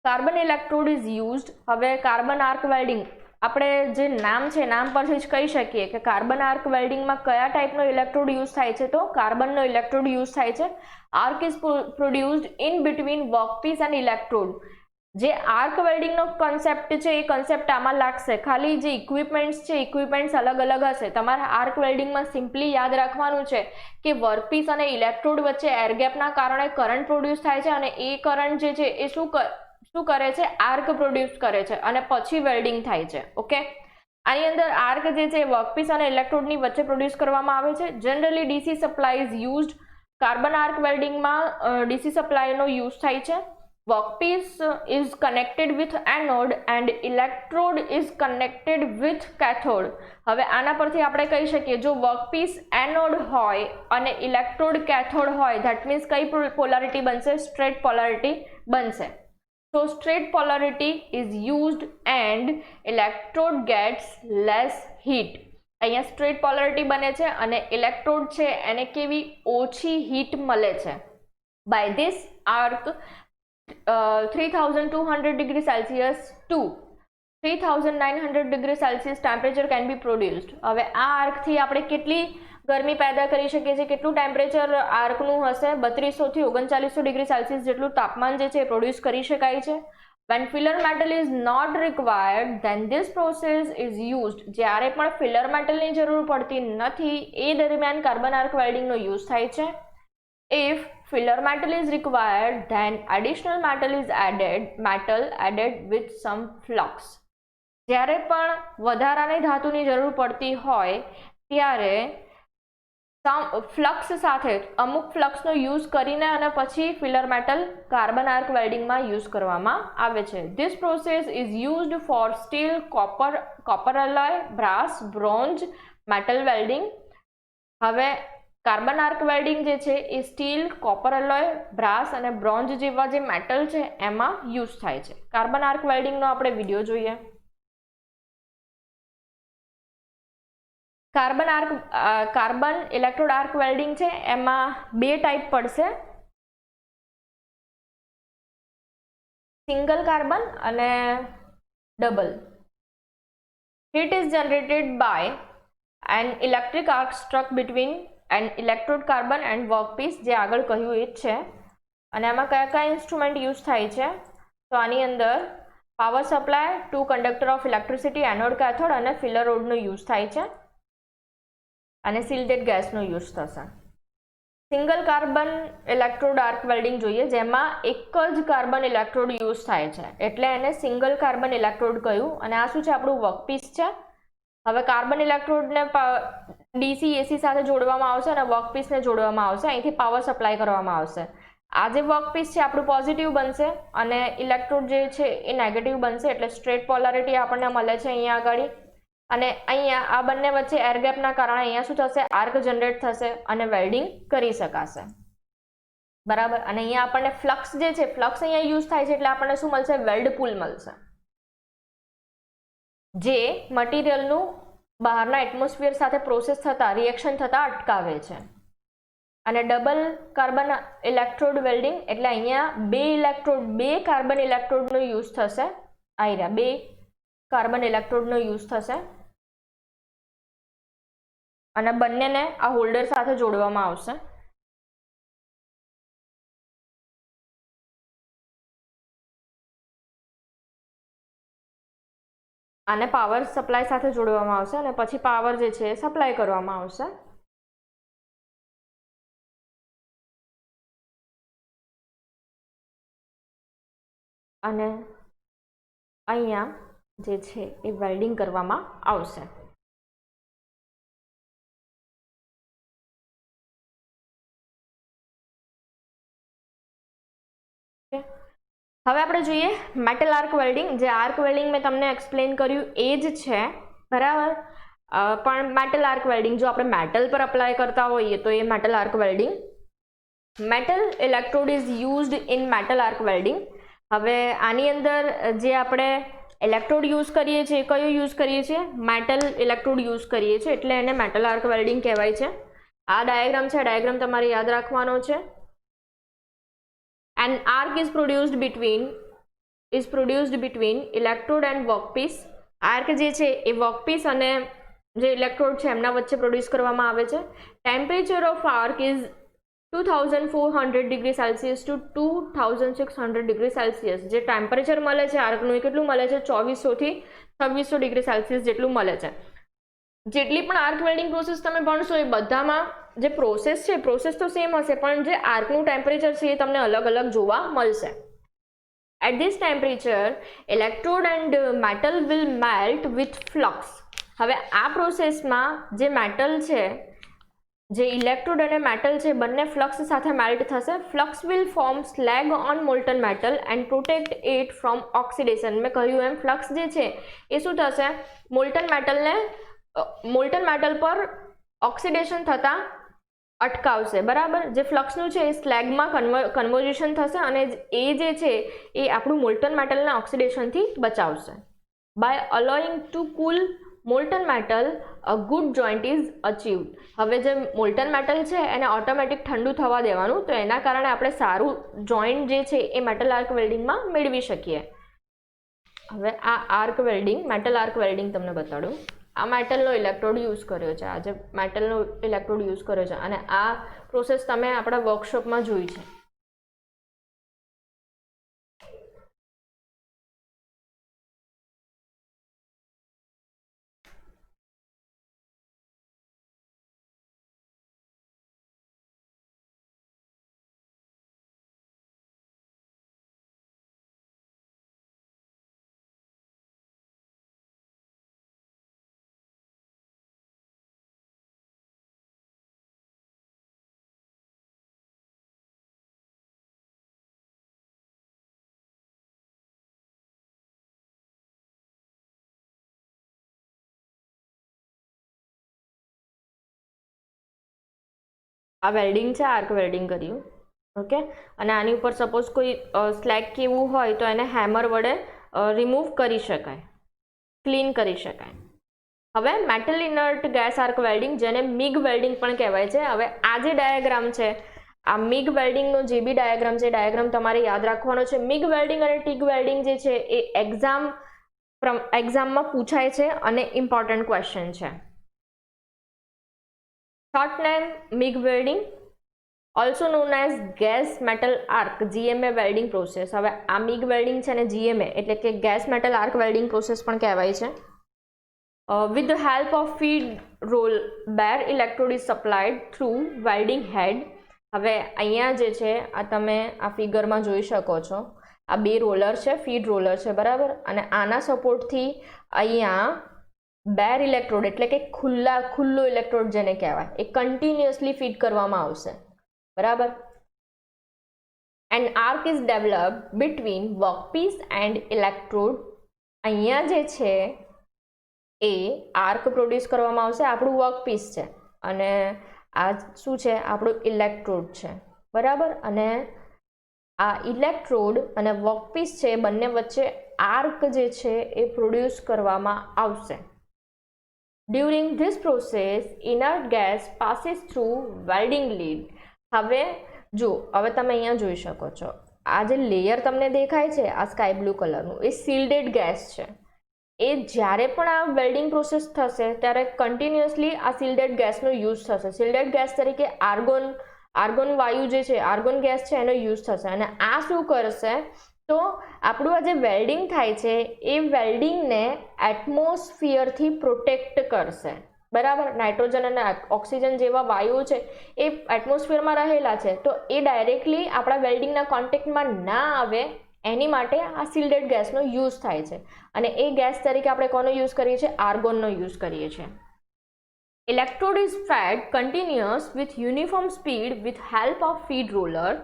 carbon electrode is used. હવે કાર્બન આર્ક વેલ્ડિંગ આપણે જે નામ છે નામ પરથી જ કહી શકીએ કે કાર્બન આર્ક વેલ્ડિંગમાં કયા ટાઈપનો ઇલેક્ટ્રોડ યુઝ થાય છે, તો કાર્બનનો ઇલેક્ટ્રોડ યુઝ થાય છે. Arc is produced in between workpiece and electrode. જે આર્ક વેલ્ડિંગનો કન્સેપ્ટ છે એ કન્સેપ્ટ આમાં લાગશે, ખાલી જે ઇક્વિપમેન્ટ્સ છે ઇક્વિપમેન્ટ્સ અલગ અલગ હશે. તમારે આર્ક વેલ્ડિંગમાં સિમ્પલી યાદ રાખવાનું છે કે વર્કપીસ અને ઇલેક્ટ્રોડ વચ્ચે એરગેપના કારણે કરંટ પ્રોડ્યુસ થાય છે અને એ કરંટ જે છે એ શું કરે છે, આર્ક પ્રોડ્યુસ કરે છે અને પછી વેલ્ડિંગ થાય છે. ઓકે, આની અંદર આર્ક જે છે વર્કપીસ અને ઇલેક્ટ્રોડની વચ્ચે પ્રોડ્યુસ કરવામાં આવે છે. Generally DC supply is used. Carbon arc વેલ્ડિંગમાં ડીસી સપ્લાયનો યુઝ થાય છે. Workpiece is connected with anode and electrode is connected with cathode. હવે આના પરથી આપણે કહી શકીએ જો વર્કપીસ એનોડ હોય અને ઇલેક્ટ્રોડ કેથોડ હોય ધેટ મીન્સ કઈ પોલારિટી બનશે, સ્ટ્રેટ પોલારિટી બનશે. So straight polarity is used and electrode gets less heat. અહીંયા straight polarity બને છે અને ઇલેક્ટ્રોડ છે એને કેવી ઓછી હીટ મળે છે. By this arc 3200 degree Celsius to 3900 degree Celsius temperature can be produced. હવે આ આર્કથી આપણે કેટલી ગરમી પેદા કરી શકીએ છીએ, કેટલું ટેમ્પરેચર આર્કનું હશે, 3200 થી 3900 ડિગ્રી સેલ્સિયસ જેટલું તાપમાન જે છે એ પ્રોડ્યુસ કરી શકાય છે. When filler metal is not required then this process is used. જ્યારે પણ ફિલર મેટલની જરૂર પડતી નથી એ દરમિયાન કાર્બન આર્ક વેલ્ડિંગનો યુઝ થાય છે. If filler metal is required then additional metal is added with some flux. જ્યારે પણ વધારાની ધાતુની જરૂર પડતી હોય ત્યારે ફ્લક્સ સાથે અમુક ફ્લક્સનો યુઝ કરીને અને પછી ફિલર મેટલ કાર્બન આર્ક વેલ્ડિંગમાં યુઝ કરવામાં આવે છે. This process is used for steel, copper alloy, brass, bronze, metal welding. હવે કાર્બન આર્ક વેલ્ડિંગ જે છે એ સ્ટીલ, કોપર એલોય, બ્રાસ અને બ્રોન્ઝ જેવા જે મેટલ છે એમાં યુઝ થાય છે. કાર્બન આર્ક વેલ્ડિંગનો આપણે વિડીયો જોઈએ. કાર્બન ઇલેક્ટ્રોડ આર્ક વેલ્ડિંગ છે એમાં બે ટાઈપ પડશે, સિંગલ કાર્બન અને double. Heat is generated by an electric arc struck between an electrode carbon and workpiece, જે આગળ કહ્યું એ જ છે. અને આમાં કયા કયા ઇન્સ્ટ્રુમેન્ટ યુઝ થાય છે, તો આની અંદર power supply, 2 conductor of electricity, anode, cathode અને ફિલર રોડનો યુઝ થાય છે અને સિલ્ટેડ ગેસનો યુઝ થશે. Single carbon electrode arc welding જોઈએ જેમાં એક જ કાર્બન ઇલેક્ટ્રોડ યુઝ થાય છે એટલે એને સિંગલ કાર્બન ઇલેક્ટ્રોડ કહ્યું. અને આ શું છે, આપણું વર્કપીસ છે. હવે કાર્બન ઇલેક્ટ્રોડને ડીસી એસી સાથે જોડવામાં આવશે અને વર્કપીસને જોડવામાં આવશે, અહીંથી પાવર સપ્લાય કરવામાં આવશે. આ જે વર્કપીસ છે આપણું પોઝિટિવ બનશે અને ઇલેક્ટ્રોડ જે છે એ નેગેટિવ બનશે એટલે સ્ટ્રેટ પોલારિટી આપણને મળે છે અહીંયા આગળ. અને અહીંયા આ બંને વચ્ચે એરગેપના કારણે અહીંયા શું થશે, આર્ક જનરેટ થશે અને વેલ્ડિંગ કરી શકાશે. બરાબર. અને અહીંયા આપણને ફ્લક્સ જે છે, ફ્લક્સ અહીંયા યુઝ થાય છે એટલે આપણને શું મળશે, વેલ્ડ પુલ મળશે, જે મટીરિયલનું બહારના એટમોસ્ફિયર સાથે પ્રોસેસ થતા રિએક્શન થતા અટકાવે છે. અને ડબલ કાર્બન ઇલેક્ટ્રોડ વેલ્ડિંગ એટલે અહીંયા બે કાર્બન ઇલેક્ટ્રોડનો યુઝ થશે. આ રહ્યા 2 કાર્બન ઇલેક્ટ્રોડનો યુઝ થશે અને બંનેને આ હોલ્ડર સાથે જોડવામાં આવશે. આને પાવર સપ્લાય સાથે જોડવામાં આવશે અને પછી પાવર જે છે એ સપ્લાય કરવામાં આવશે. અને અહીંયા જે છે એ વેલ્ડિંગ કરવામાં આવશે. હવે આપણે જોઈએ મેટલ આર્ક વેલ્ડિંગ. જે આર્ક વેલ્ડિંગ મેં તમને એક્સપ્લેન કર્યું એ જ છે, બરાબર. પણ મેટલ આર્ક વેલ્ડિંગ જો આપણે મેટલ પર અપ્લાય કરતા હોઈએ તો એ metal arc welding. Metal electrode is used in metal arc welding. હવે આની અંદર જે આપણે ઇલેક્ટ્રોડ યુઝ કરીએ છીએ કયો યુઝ કરીએ છીએ? મેટલ ઇલેક્ટ્રોડ યુઝ કરીએ છીએ એટલે એને મેટલ આર્ક વેલ્ડિંગ કહેવાય છે. આ ડાયાગ્રામ છે, ડાયાગ્રામ તમારે યાદ રાખવાનો છે. An arc is produced between electrode and workpiece. Arc જે છે એ વર્કપીસ અને જે ઇલેક્ટ્રોડ છે એમના વચ્ચે પ્રોડ્યુસ કરવામાં આવે છે. Temperature of arc is 2400 degree Celsius to 2600 degree Celsius. જે ટેમ્પરેચર મળે છે આર્કનું એ કેટલું મળે છે? 2400 થી 2600 ડિગ્રી સેલ્સિયસ જેટલું મળે છે. જેટલી પણ આર્ક વેલ્ડિંગ પ્રોસેસ તમે ભણશો એ બધામાં જે પ્રોસેસ છે પ્રોસેસ તો સેમ હશે, પણ જે આર્કનું ટેમ્પરેચર છે એ તમને અલગ અલગ જોવા મળશે. At this temperature electrode and metal will melt with flux. હવે આ પ્રોસેસમાં જે મેટલ છે, જે ઇલેક્ટ્રોડ અને મેટલ છે બંને ફ્લક્સ સાથે મેલ્ટ થશે. Flux will form slag on Moulton metal and protect it from oxidation. મેં કહ્યું એમ ફ્લક્સ જે છે એ શું થશે? મોલ્ટન મેટલ પર ઓક્સિડેશન થતાં અટકાવશે, બરાબર. જે ફ્લક્સનું છે એ સ્લેગમાં કન્વર્ઝેશન થશે અને એ જે છે એ આપણું મોલ્ટન મેટલને ઓક્સિડેશનથી બચાવશે. By alloying to cool molten metal a good joint is achieved. હવે જે મોલ્ટન મેટલ છે એને ઓટોમેટિક ઠંડુ થવા દેવાનું, તો એના કારણે આપણે સારું જોઈન્ટ જે છે એ મેટલ આર્ક વેલ્ડિંગમાં મેળવી શકીએ. હવે આ arc welding, metal arc welding તમને બતાડું. આ મેટલનો ઇલેક્ટ્રોડ યુઝ કર્યો છે, આજે મેટલનો ઇલેક્ટ્રોડ યુઝ કર્યો છે અને આ પ્રોસેસ તમે આપણા વર્કશોપમાં જોઈ છે. આ વેલ્ડિંગ છે, આર્ક વેલ્ડિંગ કર્યું, ઓકે. અને આની ઉપર સપોઝ કોઈ સ્લેગ કેવું હોય તો એને હેમર વડે રિમૂવ કરી શકાય, ક્લીન કરી શકાય. હવે metal inert gas arc welding, જેને મિગ વેલ્ડિંગ પણ કહેવાય છે. હવે આ જે ડાયાગ્રામ છે, આ મિગ વેલ્ડિંગનો જે બી ડાયાગ્રામ છે, ડાયાગ્રામ તમારે યાદ રાખવાનો છે. મિગ વેલ્ડિંગ અને ટીગ વેલ્ડિંગ જે છે એ એક્ઝામમાં પૂછાય છે અને ઇમ્પોર્ટન્ટ ક્વેશ્ચન છે. Short name MIG welding, also known as gas metal arc GMA welding process. હવે આ MIG welding છે ને GMA એટલે કે gas metal arc welding process પણ કહેવાય છે. With the help of feed roll, bare electrode is supplied through welding head. હવે અહીંયા જે છે આ તમે આ ફિગરમાં જોઈ શકો છો, આ બે રોલર છે, ફીડ રોલર છે, બરાબર. અને આના સપોર્ટથી અહીંયા બેર ઇલેક્ટ્રોડ એટલે કે ખુલ્લો ઇલેક્ટ્રોડ જેને કહેવાય એ કન્ટિન્યુઅસલી ફીડ કરવામાં આવશે, બરાબર. And arc is developed between workpiece and electrode. અહીંયા જે છે એ આર્ક પ્રોડ્યુસ કરવામાં આવશે, આપણું વર્કપીસ છે અને આ શું છે? આપણું ઇલેક્ટ્રોડ છે, બરાબર. અને આ ઇલેક્ટ્રોડ અને વર્કપીસ છે બંને વચ્ચે આર્ક જે છે એ પ્રોડ્યુસ કરવામાં આવશે. During this process inert gas passes through welding lead. હવે જો, હવે તમે અહીંયા જોઈ શકો છો, આ જે લેયર તમને દેખાય છે આ સ્કાય બ્લુ કલરનું, એ શિલ્ડેડ ગેસ છે. એ જ્યારે પણ આ વેલ્ડિંગ પ્રોસેસ થશે ત્યારે કન્ટિન્યુઅસલી આ શિલ્ડેડ ગેસનો યુઝ થશે. શિલ્ડેડ ગેસ તરીકે આર્ગોન વાયુ જે છે, આર્ગોન ગેસ છે, એનો યુઝ થશે. અને આ શું કરશે તો આપણું આ જે વેલ્ડિંગ થાય છે એ વેલ્ડિંગને એટમોસ્ફિયરથી પ્રોટેક્ટ કરશે. બરાબર, નાઇટ્રોજન અને ઓક્સિજન જેવા વાયુઓ છે એ એટમોસ્ફિયરમાં રહેલા છે, તો એ ડાયરેક્ટલી આપણા વેલ્ડિંગના કોન્ટેક્ટમાં ના આવે એની માટે આ શિલ્ડેડ ગેસનો યુઝ થાય છે. અને એ ગેસ તરીકે આપણે કોનો યુઝ કરીએ છીએ? આર્ગોનનો યુઝ કરીએ છીએ. Electrode is fed continuous with uniform speed with help of feed roller.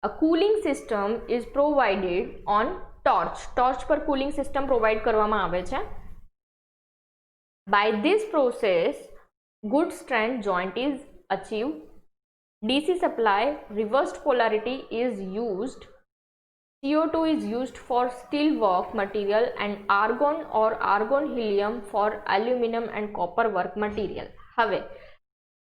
A cooling system is provided on torch. Torch પર કુલિંગ સિસ્ટમ પ્રોવાઈડ કરવામાં આવે છે. By this process, good strength joint is achieved. DC supply reversed polarity is used. CO2 is used for steel work material and argon or argon helium for aluminum and copper work material. હવે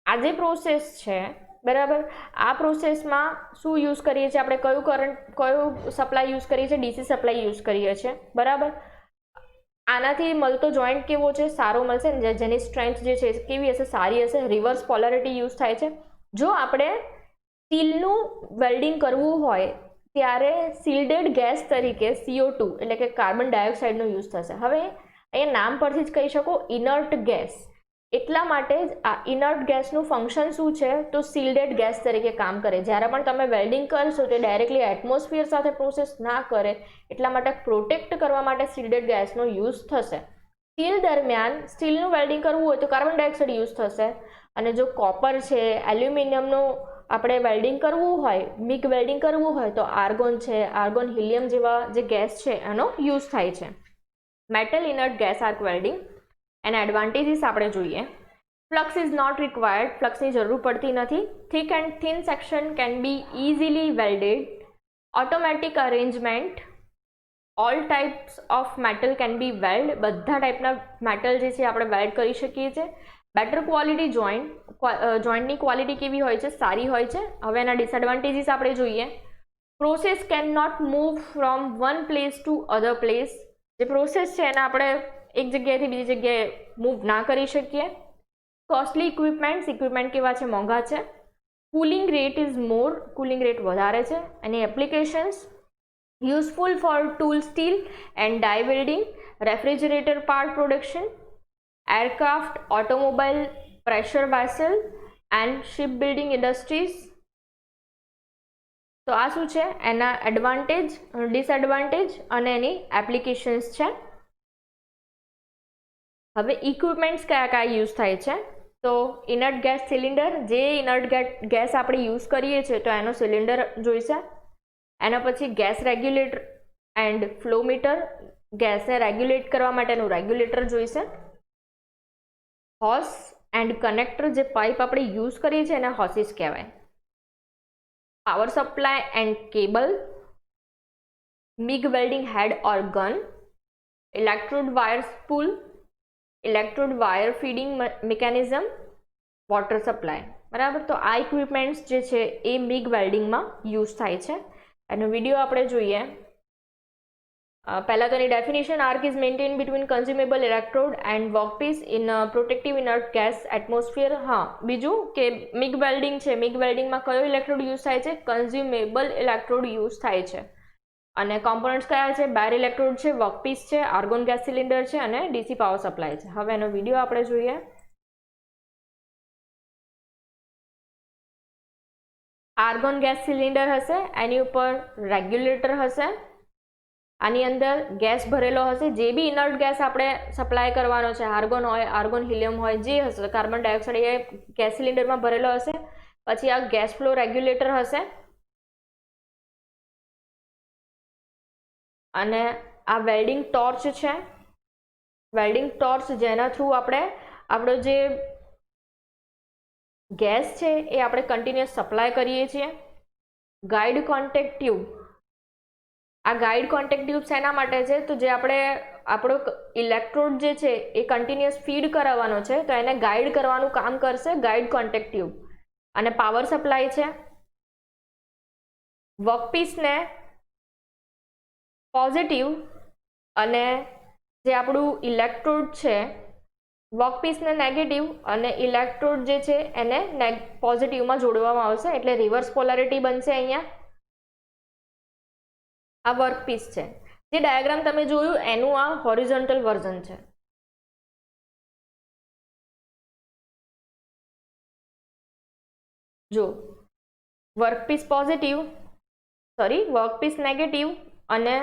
આ જે process છે બરાબર, આ પ્રોસેસમાં શું use કરીએ છીએ આપણે? કયું સપ્લાય યુઝ કરીએ છીએ? ડીસી સપ્લાય યુઝ કરીએ છીએ. બરાબર, આનાથી મળતો જોઈન્ટ કેવો છે? સારો મળશે ને, જેની સ્ટ્રેન્થ જે છે કેવી હશે? સારી હશે. રિવર્સ પોલારિટી યુઝ થાય છે. જો આપણે સ્ટીલનું વેલ્ડિંગ કરવું હોય ત્યારે શિલ્ડેડ ગેસ તરીકે CO2 એટલે કે કાર્બન ડાયોક્સાઇડનો યુઝ થશે. હવે અહીંયા નામ પરથી જ કહી શકો ઇનર્ટ ગેસ, એટલા માટે જ આ ઇનર્ટ ગેસનું ફંક્શન શું છે તો શિલ્ડેડ ગેસ તરીકે કામ કરે. જ્યારે પણ તમે વેલ્ડિંગ કરશો તે ડાયરેક્ટલી એટમોસ્ફિયર સાથે પ્રોસેસ ના કરે એટલા માટે પ્રોટેક્ટ કરવા માટે શિલ્ડેડ ગેસનો યુઝ થશે. સ્ટીલ દરમિયાન સ્ટીલનું વેલ્ડિંગ કરવું હોય તો કાર્બન ડાયોક્સાઇડ યુઝ થશે. અને જો કોપર છે, એલ્યુમિનિયમનું આપણે વેલ્ડિંગ કરવું હોય, મિગ વેલ્ડિંગ કરવું હોય તો આર્ગોન છે, આર્ગોન હિલિયમ જેવા જે ગેસ છે એનો યુઝ થાય છે. Metal inert gas arc welding એના એડવાન્ટેજીસ આપણે જોઈએ. Flux is not required. ફ્લક્સની જરૂર પડતી નથી. Thick and thin section can be easily welded. Automatic arrangement. All types of metal can be weld. બધા ટાઈપના મેટલ જે છે આપણે વેલ્ડ કરી શકીએ છીએ. Better quality joint. જોઈન્ટની ક્વોલિટી કેવી હોય છે? સારી હોય છે. હવે એના ડિસએડવાન્ટેજીસ આપણે જોઈએ. Process can not move from one place to other place. જે પ્રોસેસ છે એને આપણે એક જગ્યાએથી બીજી જગ્યાએ મૂવ ના કરી શકીએ. કોસ્ટલી ઇક્વિપમેન્ટ કેવા છે? મોંઘા છે. Cooling rate is more. Cooling rate વધારે છે. અને applications useful for tool steel and die welding, refrigerator part production, aircraft, automobile, pressure vessel and ship building industries. તો આ શું છે? એના એડવાન્ટેજ, ડિસએડવાન્ટેજ અને એની એપ્લિકેશન્સ છે. હવે ઇક્વિપમેન્ટ્સ કયા યુઝ થાય છે? તો ઇનર્ટ ગેસ સિલિન્ડર. જે ઇનર્ટ ગેસ આપણે યુઝ કરીએ છીએ તો એનો સિલિન્ડર જોઈશે. એના પછી gas regulator and flow meter. ગેસને રેગ્યુલેટ કરવા માટેનું રેગ્યુલેટર જોઈશે. Hose and connector. જે પાઇપ આપણે યુઝ કરીએ છીએ એને હોસીસ કહેવાય. Power supply and cable. MIG welding head or gun. Electrode wire spool. Electrode wire feeding mechanism. Water supply. બરાબર, તો આ ઇક્વિપમેન્ટ્સ જે છે એ મિગ વેલ્ડિંગમાં યુઝ થાય છે. એનો વિડીયો આપણે જોઈએ. પહેલાં તો એની definition. Arc is maintain between consumable electrode and workpiece in protective inert gas atmosphere. હા, બીજું કે મિગ વેલ્ડિંગ છે, મિગ વેલ્ડિંગમાં કયો ઇલેક્ટ્રોડ યુઝ થાય છે? કન્ઝ્યુમેબલ ઇલેક્ટ્રોડ યુઝ થાય છે. અને કોમ્પોનન્ટ્સ કયા છે? બાર ઇલેક્ટ્રોડ છે, વર્કપીસ છે, આર્ગોન ગેસ સિલિન્ડર છે અને ડીસી પાવર સપ્લાય છે. હવે એનો વિડીયો આપણે જોઈએ. આર્ગોન ગેસ સિલિન્ડર હશે, એની ઉપર રેગ્યુલેટર હશે. આની અંદર ગેસ ભરેલો હશે. જે બી ઇનર્ટ ગેસ આપણે સપ્લાય કરવાનો છે, આર્ગોન હોય, આર્ગોન હિલિયમ હોય, જે હશે, કાર્બન ડાયોક્સાઇડ એ ગેસ સિલિન્ડરમાં ભરેલો હશે. પછી આ ગેસ ફ્લો રેગ્યુલેટર હશે. અને આ વેલ્ડિંગ ટોર્ચ છે. વેલ્ડિંગ ટોર્ચ જેના થ્રુ આપણે આપણો જે ગેસ છે એ આપણે કન્ટિન્યુઅસ સપ્લાય કરીએ છીએ. Guide contact tube. આ ગાઈડ કોન્ટેક્ટ ટ્યુબ શેના માટે છે? તો જે આપણે આપણો ઇલેક્ટ્રોડ જે છે એ કન્ટિન્યુઅસ ફીડ કરાવવાનો છે, તો એને ગાઈડ કરવાનું કામ કરશે ગાઈડ કોન્ટેક્ટ ટ્યુબ. અને પાવર સપ્લાય છે, વર્કપીસને પોઝિટિવ અને જે આપણું ઇલેક્ટ્રોડ છે વર્કપીસને નેગેટિવ અને ઇલેક્ટ્રોડ જે છે એને પોઝિટિવમાં જોડવામાં આવશે, એટલે રિવર્સ પોલારિટી બનશે. અહીંયા આ વર્કપીસ છે. જે ડાયાગ્રામ તમે જોયું એનું આ હોરિઝોન્ટલ વર્ઝન છે. જો વર્કપીસ વર્કપીસ નેગેટિવ અને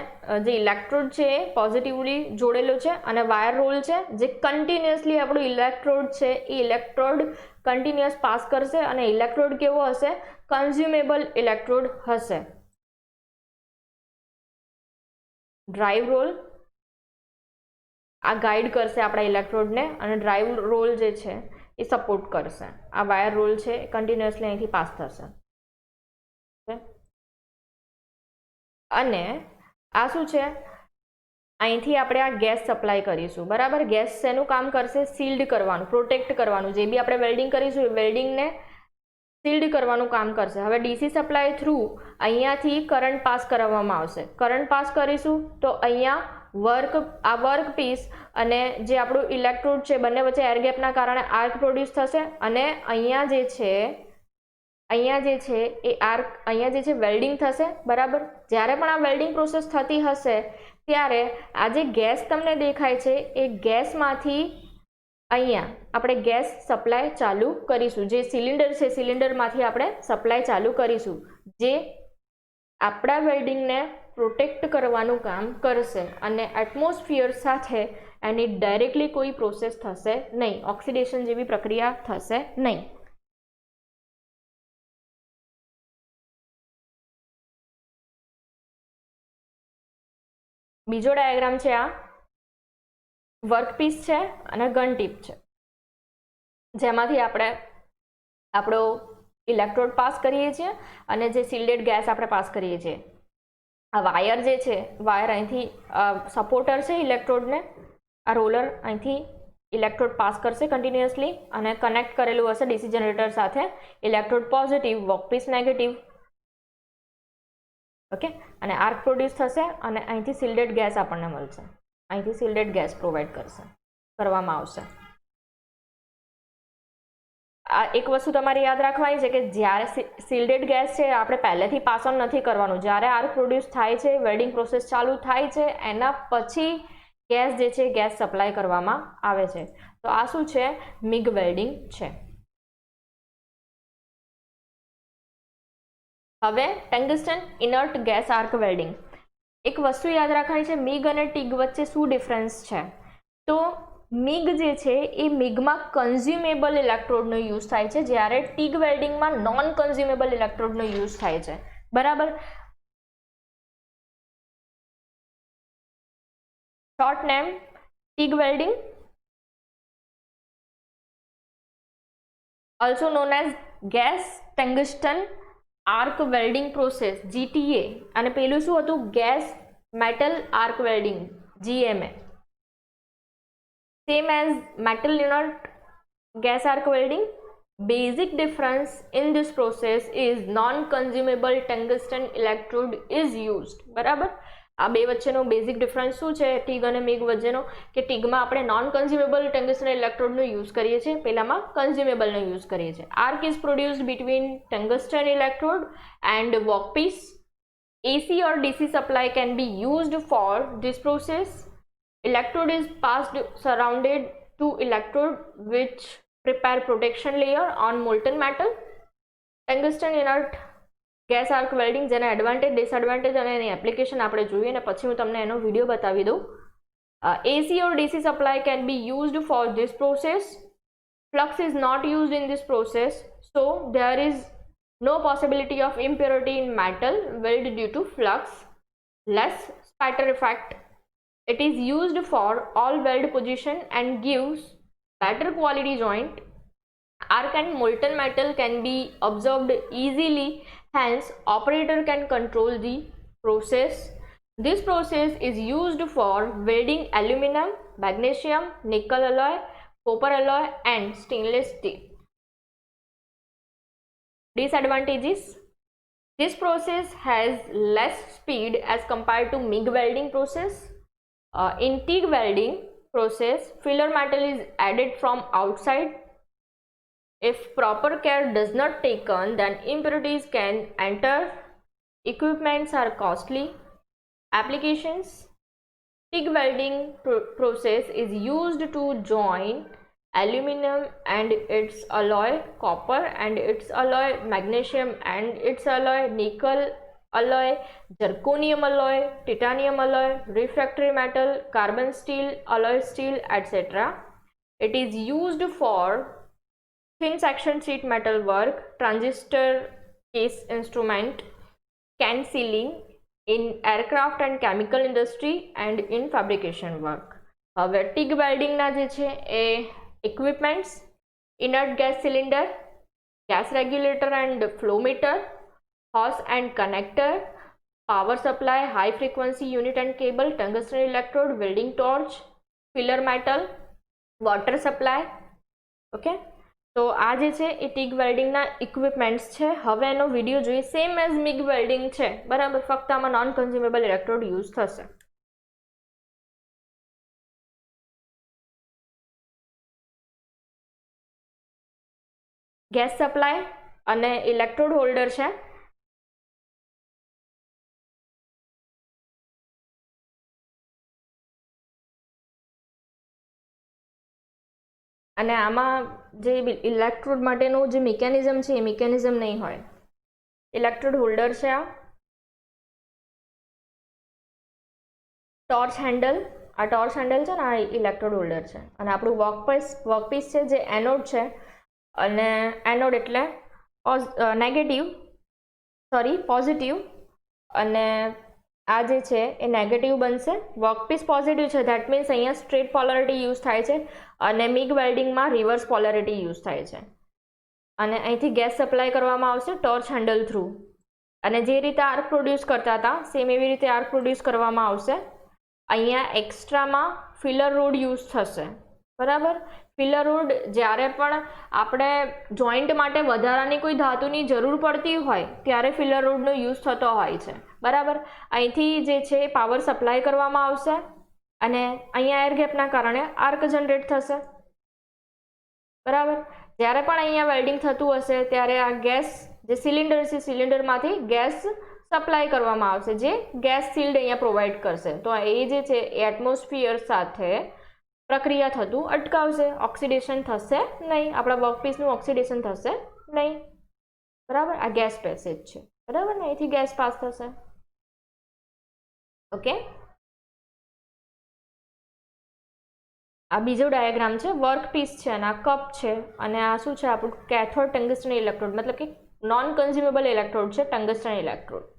જે ઇલેક્ટ્રોડ છે એ પોઝિટિવલી જોડેલો છે અને વાયર રોલ છે જે કન્ટિન્યુઅસલી આપણું ઇલેક્ટ્રોડ છે એ ઇલેક્ટ્રોડ કન્ટિન્યુઅસ પાસ કરશે અને ઇલેક્ટ્રોડ કેવો હશે? કન્ઝ્યુમેબલ ઇલેક્ટ્રોડ હશે. ડ્રાઈવ રોલ આ ગાઈડ કરશે આપણા ઇલેક્ટ્રોડને અને ડ્રાઈવ રોલ જે છે એ સપોર્ટ કરશે. આ વાયર રોલ છે એ કન્ટિન્યુઅસલી અહીંથી પાસ થશે. અને આ શું છે? અહીંથી આપણે આ ગેસ સપ્લાય કરીશું, બરાબર. ગેસ શેનું કામ કરશે? સીલ્ડ કરવાનું, પ્રોટેક્ટ કરવાનું. જે બી આપણે વેલ્ડિંગ કરીશું એ વેલ્ડિંગને સીલ્ડ કરવાનું કામ કરશે. હવે ડીસી સપ્લાય થ્રુ અહીંયાથી કરંટ પાસ કરાવવામાં આવશે. કરંટ પાસ કરીશું તો અહીંયા વર્કપીસ અને જે આપણું ઇલેક્ટ્રોડ છે બંને વચ્ચે એર ગેપના કારણે આર્ક પ્રોડ્યુસ થશે અને અહીંયા જે છે વેલ્ડિંગ થશે, બરાબર. જ્યારે પણ આ વેલ્ડિંગ પ્રોસેસ થતી હશે ત્યારે આ જે ગેસ તમને દેખાય છે એ ગેસમાંથી અહીંયા આપણે ગેસ સપ્લાય ચાલુ કરીશું. જે સિલિન્ડર છે સિલિન્ડરમાંથી આપણે સપ્લાય ચાલુ કરીશું, જે આપણા વેલ્ડિંગને પ્રોટેક્ટ કરવાનું કામ કરશે અને એટમોસ્ફિયર સાથે એની ડાયરેક્ટલી કોઈ પ્રોસેસ થશે નહીં, ઓક્સિડેશન જેવી પ્રક્રિયા થશે નહીં. બીજો ડાયાગ્રામ છે, આ વર્કપીસ છે અને ગન ટીપ છે, જેમાંથી આપણે આપણો ઇલેક્ટ્રોડ પાસ કરીએ છીએ અને જે સિલ્ડેડ ગેસ આપણે પાસ કરીએ છીએ. આ વાયર જે છે, વાયર અહીંથી સપોર્ટર છે ઇલેક્ટ્રોડને, આ રોલર અહીંથી ઇલેક્ટ્રોડ પાસ કરશે કન્ટિન્યુઅસલી અને કનેક્ટ કરેલું હશે ડીસી જનરેટર સાથે. Electrode positive, workpiece negative, okay. અને આર્ક પ્રોડ્યુસ થશે અને અહીંથી સિલ્ડેડ ગેસ આપણને મળશે, અહીંથી સિલ્ડેડ ગેસ પ્રોવાઈડ કરવામાં આવશે. આ એક વસ્તુ તમારે યાદ રાખવાની છે કે જ્યારે સિલ્ડેડ ગેસ છે આપણે પહેલેથી પાસ ઓન નથી કરવાનું. જ્યારે આર્ક પ્રોડ્યુસ થાય છે, વેલ્ડિંગ પ્રોસેસ ચાલુ થાય છે, એના પછી ગેસ જે છે ગેસ સપ્લાય કરવામાં આવે છે. તો આ શું છે? મિગ વેલ્ડિંગ છે. હવે tungsten inert gas arc welding. એક વસ્તુ યાદ રાખવાની છે, મિગ અને ટીગ વચ્ચે શું ડિફરન્સ છે? તો મિગ જે છે એ મિગમાં કન્ઝ્યુમેબલ ઇલેક્ટ્રોડનો યુઝ થાય છે, જ્યારે ટીગ વેલ્ડિંગમાં નોન કન્ઝ્યુમેબલ ઇલેક્ટ્રોડનો યુઝ થાય છે, બરાબર. Short name TIG welding, also known as gas tungsten arc welding process, GTA. અને પેલું શું હતું? Gas metal arc welding, GMA. Same as metal inert gas arc welding. Basic difference in this process is non-consumable tungsten electrode is used, બરાબર. આ બે વચ્ચેનો basic difference શું છે ટીગ અને મિગ વચ્ચેનો? કે ટીગમાં આપણે નોન કન્ઝ્યુમેબલ ટંગસ્ટન ઇલેક્ટ્રોડનો યુઝ કરીએ છીએ, પેલામાં કન્ઝ્યુમેબલનો યુઝ કરીએ છીએ. Arc is produced between tungsten electrode and workpiece. AC or DC supply can be used for this process. Electrode is passed surrounded to electrode which prepare protection layer on molten metal. Tungsten inert gas arc welding, જેના advantage disadvantage અને એની application આપણે જોઈએ અને પછી હું તમને એનો video બતાવી દઉં. AC or DC supply can be used for this process. Flux is not used in this process, so there is no possibility of impurity in metal weld due to flux. Less spatter effect. It is used for all weld position and gives better quality joint. Arc and molten metal can be absorbed easily, hence operator can control the process. This process is used for welding aluminum, magnesium, nickel alloy, copper alloy and stainless steel. Disadvantages: this process has less speed as compared to MIG welding process. In TIG welding process, filler metal is added from outside. If proper care does not taken, then impurities can enter. Equipments are costly. Applications: TIG welding process is used to join aluminum and its alloy, copper and its alloy, magnesium and its alloy, nickel alloy, zirconium alloy, titanium alloy, refractory metal, carbon steel, alloy steel, etc. It is used for thin section sheet metal work, transistor case instrument, can sealing, in aircraft and chemical industry and in fabrication work. હવે TIG welding ના જે છે એ equipments, inert gas cylinder, gas regulator and flow meter, hose and connector, power supply, high frequency unit and cable, tungsten electrode, welding torch, filler metal, water supply. Okay, તો આ જે છે એ TIG વેલ્ડિંગના equipments છે. હવે એનો વિડીયો જોઈએ. Same as MIG welding છે, બરાબર, ફક્ત આમાં નોન કન્ઝ્યુમેબલ ઇલેક્ટ્રોડ યુઝ થશે. ગેસ સપ્લાય અને ઇલેક્ટ્રોડ હોલ્ડર છે. અને આમાં જે ઇલેક્ટ્રોડ માટેનું જે મિકેનિઝમ છે એ મિકેનિઝમ નહીં હોય. ઇલેક્ટ્રોડ હોલ્ડર છે. આ ટોર્ચ હેન્ડલ, આ ટોર્ચ હેન્ડલ છે ને, આ ઇલેક્ટ્રોડ હોલ્ડર છે. અને આપણું વર્કપીસ છે જે એનોડ છે. અને એનોડ એટલે પોઝિટિવ, અને આ જે છે એ નેગેટિવ બનશે. વર્કપીસ પોઝિટિવ છે, ધેટ મીન્સ અહીંયા સ્ટ્રેટ પોલારિટી યુઝ થાય છે. અને MIG વેલ્ડિંગમાં રિવર્સ પોલારિટી યુઝ થાય છે. અને અહીંથી ગેસ સપ્લાય કરવામાં આવશે ટોર્ચ હેન્ડલ થ્રુ. અને જે રીતે આર્ક પ્રોડ્યુસ કરતા હતા સેમ એવી રીતે આર્ક પ્રોડ્યુસ કરવામાં આવશે. અહીંયા એક્સ્ટ્રામાં ફિલર રોડ યુઝ થશે, બરાબર. ફિલર રોડ જ્યારે પણ આપણે જોઈન્ટ માટે વધારાની કોઈ ધાતુની જરૂર પડતી હોય ત્યારે ફિલર રોડનો યુઝ થતો હોય છે, બરાબર. અહીંથી જે છે પાવર સપ્લાય કરવામાં આવશે અને અહીંયા એર ગેપના કારણે આર્ક જનરેટ થશે, બરાબર. જ્યારે પણ અહીંયા વેલ્ડિંગ થતું હશે ત્યારે આ ગેસ જે સિલિન્ડર છે, સિલિન્ડરમાંથી ગેસ સપ્લાય કરવામાં આવશે, જે ગેસ શિલ્ડ અહીંયા પ્રોવાઈડ કરશે. તો એ જે છે એ એટમોસ્ફિયર સાથે પ્રક્રિયા થતું અટકાવશે. ઓક્સિડેશન થશે નહીં, આપણા વર્કપીસનું ઓક્સિડેશન થશે નહીં, બરાબર. આ ગેસ પેસેજ છે, બરાબર ને, અહીંથી ગેસ પાસ થશે. ઓકે, આ બીજો ડાયાગ્રામ છે. વર્કપીસ છે અને આ કપ છે. અને આ શું છે? આપણું કેથોડ ટંગસ્ટન ઇલેક્ટ્રોડ, મતલબ કે નોન કન્ઝ્યુમેબલ ઇલેક્ટ્રોડ છે, ટંગસ્ટન ઇલેક્ટ્રોડ.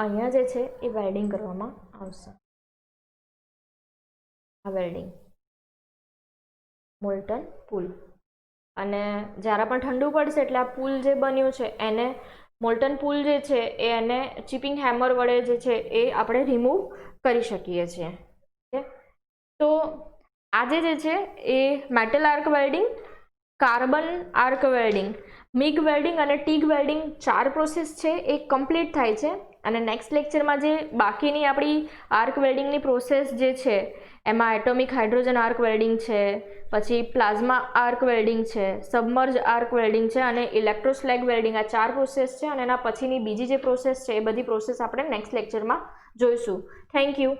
અહીંયા જે છે એ વેલ્ડિંગ કરવામાં આવશે. આ વેલ્ડિંગ મોલ્ટન પુલ. અને જ્યારે પણ ઠંડુ પડશે એટલે આ પુલ જે બન્યું છે એને મોલ્ટન પુલ જે છે એ એને ચીપિંગ હેમર વડે જે છે એ આપણે રિમૂવ કરી શકીએ છીએ. ઓકે, તો આજે જે છે એ metal arc welding, carbon arc welding, MIG welding અને TIG વેલ્ડિંગ 4 પ્રોસેસ છે એ કમ્પ્લીટ થાય છે. અને નેક્સ્ટ લેક્ચરમાં જે બાકીની આપણી આર્ક વેલ્ડિંગની પ્રોસેસ જે છે એમાં એટોમિક હાઇડ્રોજન આર્ક વેલ્ડિંગ છે, પછી પ્લાઝ્મા આર્ક વેલ્ડિંગ છે, સબમર્જ આર્ક વેલ્ડિંગ છે અને ઇલેક્ટ્રોસ્લેગ વેલ્ડિંગ, આ 4 પ્રોસેસ છે. અને એના પછીની બીજી જે પ્રોસેસ છે એ બધી પ્રોસેસ આપણે નેક્સ્ટ લેક્ચરમાં જોઈશું. Thank you.